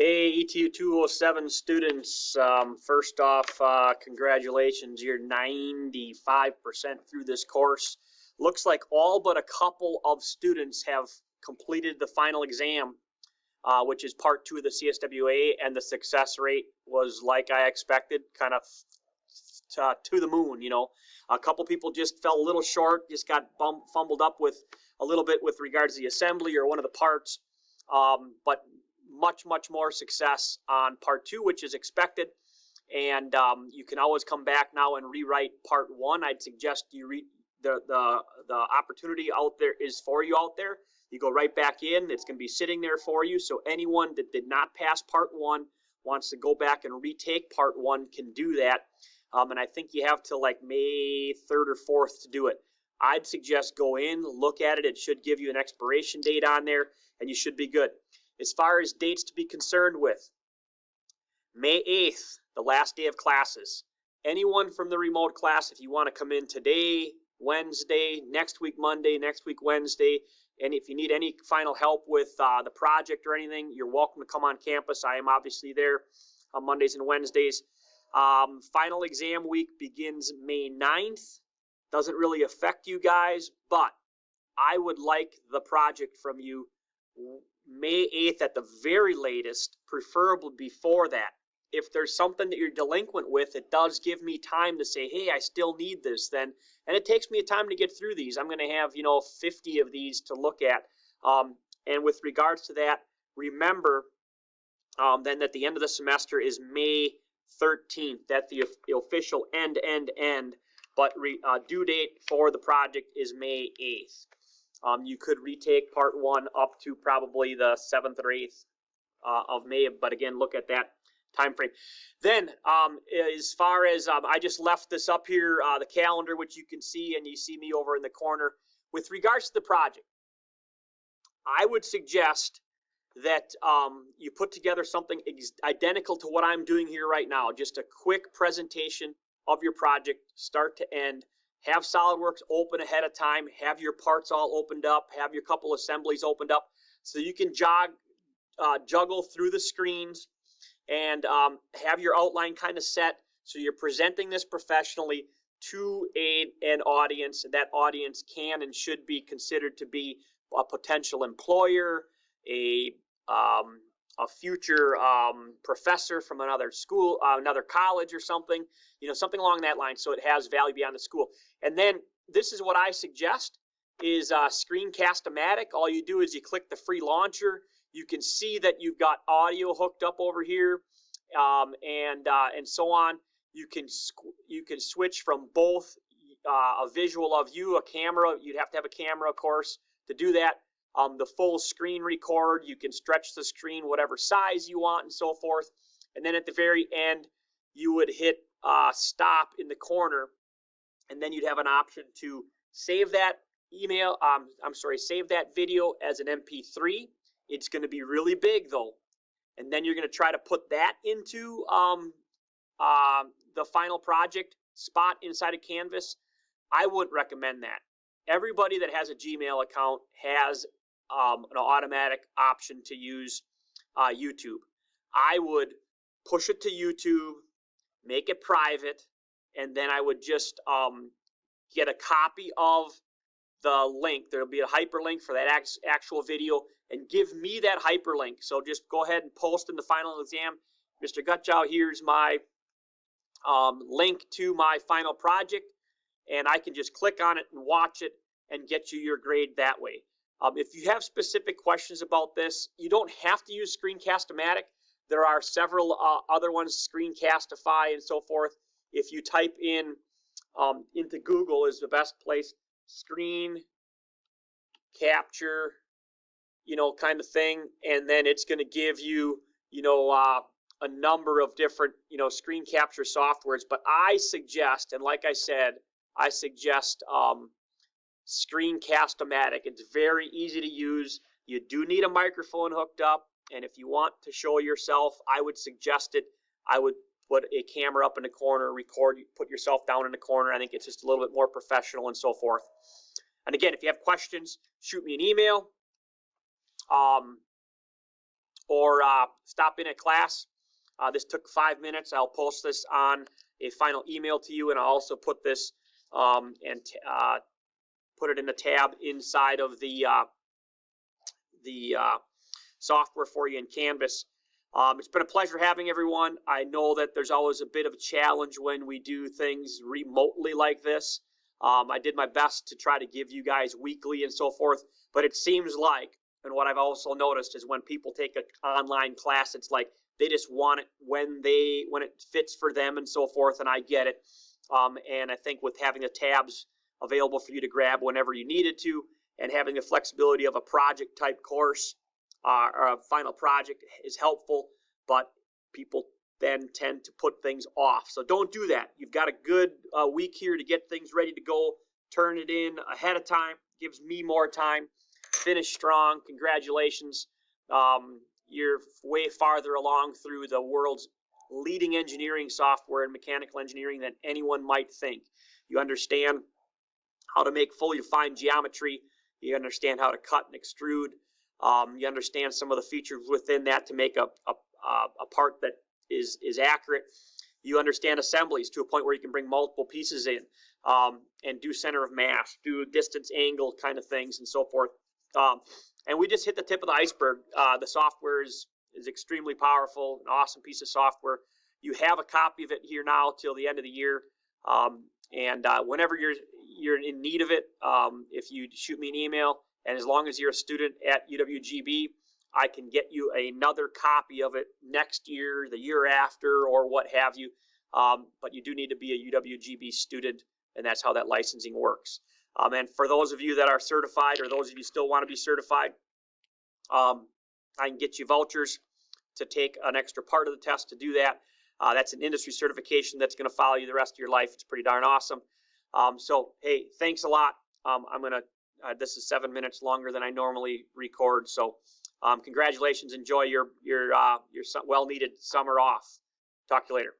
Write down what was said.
Hey, ETU 207 students, first off, congratulations, you're 95% through this course. Looks like all but a couple of students have completed the final exam, which is part 2 of the CSWA, and the success rate was like I expected, kind of to the moon, you know. A couple people just fell a little short, just got fumbled up with a little bit with regards to the assembly or one of the parts, but much more success on part 2, which is expected. And you can always come back now and rewrite part 1. I'd suggest you read the opportunity out there is for you out there. You go right back in. It's going to be sitting there for you. So anyone that did not pass part 1 wants to go back and retake part 1 can do that. And I think you have till like May 3rd or 4th to do it. I'd suggest go in, look at it. It should give you an expiration date on there, and you should be good. As far as dates to be concerned with, May 8th, the last day of classes. Anyone from the remote class, if you want to come in today, Wednesday, next week Monday, next week Wednesday, and if you need any final help with the project or anything, you're welcome to come on campus. I am obviously there on Mondays and Wednesdays. Final exam week begins May 9th. Doesn't really affect you guys, but I would like the project from you May 8th at the very latest, preferably before that. If there's something that you're delinquent with, it does give me time to say, hey, I still need this then. And it takes me a time to get through these. I'm going to have, 50 of these to look at. And with regards to that, remember then that the end of the semester is May 13th. That's the official end. But due date for the project is May 8th. You could retake part 1 up to probably the 7th or 8th of May, but again, look at that time frame. Then, as far as I just left this up here, the calendar, which you can see, and you see me over in the corner. With regards to the project, I would suggest that you put together something identical to what I'm doing here right now, just a quick presentation of your project, start to end. Have SolidWorks open ahead of time, have your parts all opened up, have your couple assemblies opened up, so you can juggle through the screens and have your outline kind of set, so you're presenting this professionally to an audience. That audience can and should be considered to be a potential employer, a future professor from another school, another college or something, something along that line, so it has value beyond the school. And then this is what I suggest is Screencast-O-Matic. All you do is you click the free launcher. You can see that you've got audio hooked up over here, and so on. You can switch from both a visual of you, a camera. You'd have to have a camera, of course, to do that. The full screen record, you can stretch the screen whatever size you want and so forth. And then at the very end, you would hit stop in the corner, and then you'd have an option to save that save that video as an MP3. It's going to be really big though. And then you're going to try to put that into the final project spot inside of Canvas. I wouldn't recommend that. Everybody that has a Gmail account has an automatic option to use YouTube. I would push it to YouTube, make it private, and then I would just get a copy of the link. There'll be a hyperlink for that actual video, and give me that hyperlink. So just go ahead and post in the final exam, Mr. Gutchow, here's my link to my final project, and I can just click on it and watch it and get you your grade that way. If you have specific questions about this, you don't have to use Screencast-O-Matic. There are several other ones, Screencastify and so forth. If you type in into Google is the best place, screen capture, kind of thing, and then it's going to give you, a number of different, screen capture softwares. But I suggest, and like I said, I suggest Screencast-O-Matic. It's very easy to use. You do need a microphone hooked up, and if you want to show yourself, I would suggest it. I would put a camera up in the corner, record, put yourself down in the corner. I think it's just a little bit more professional and so forth. And again, if you have questions, shoot me an email. or stop in at class. This took 5 minutes. I'll post this on a final email to you, and I'll also put this and put it in the tab inside of the software for you in Canvas. It's been a pleasure having everyone. I know that there's always a bit of a challenge when we do things remotely like this. I did my best to try to give you guys weekly and so forth, but it seems like, and what I've also noticed is when people take an online class, it's like they just want it when it fits for them and so forth, and I get it. And I think with having the tabs available for you to grab whenever you needed to, and having the flexibility of a project type course or a final project is helpful, but people then tend to put things off. So don't do that. You've got a good week here to get things ready to go. Turn it in ahead of time. Gives me more time. Finish strong. Congratulations. You're way farther along through the world's leading engineering software and mechanical engineering than anyone might think. You understand how to make fully defined geometry. You understand how to cut and extrude. You understand some of the features within that to make a part that is accurate. You understand assemblies to a point where you can bring multiple pieces in and do center of mass, do distance angle kind of things and so forth. And we just hit the tip of the iceberg. The software is extremely powerful, an awesome piece of software. You have a copy of it here now till the end of the year. And whenever you're in need of it, if you shoot me an email, and as long as you're a student at UWGB, I can get you another copy of it next year, the year after, or what have you. But you do need to be a UWGB student, and that's how that licensing works. And for those of you that are certified, or those of you still want to be certified, I can get you vouchers to take an extra part of the test to do that. That's an industry certification that's going to follow you the rest of your life. It's pretty darn awesome. So, hey, thanks a lot. This is 7 minutes longer than I normally record. So, congratulations. Enjoy your well-needed summer off. Talk to you later.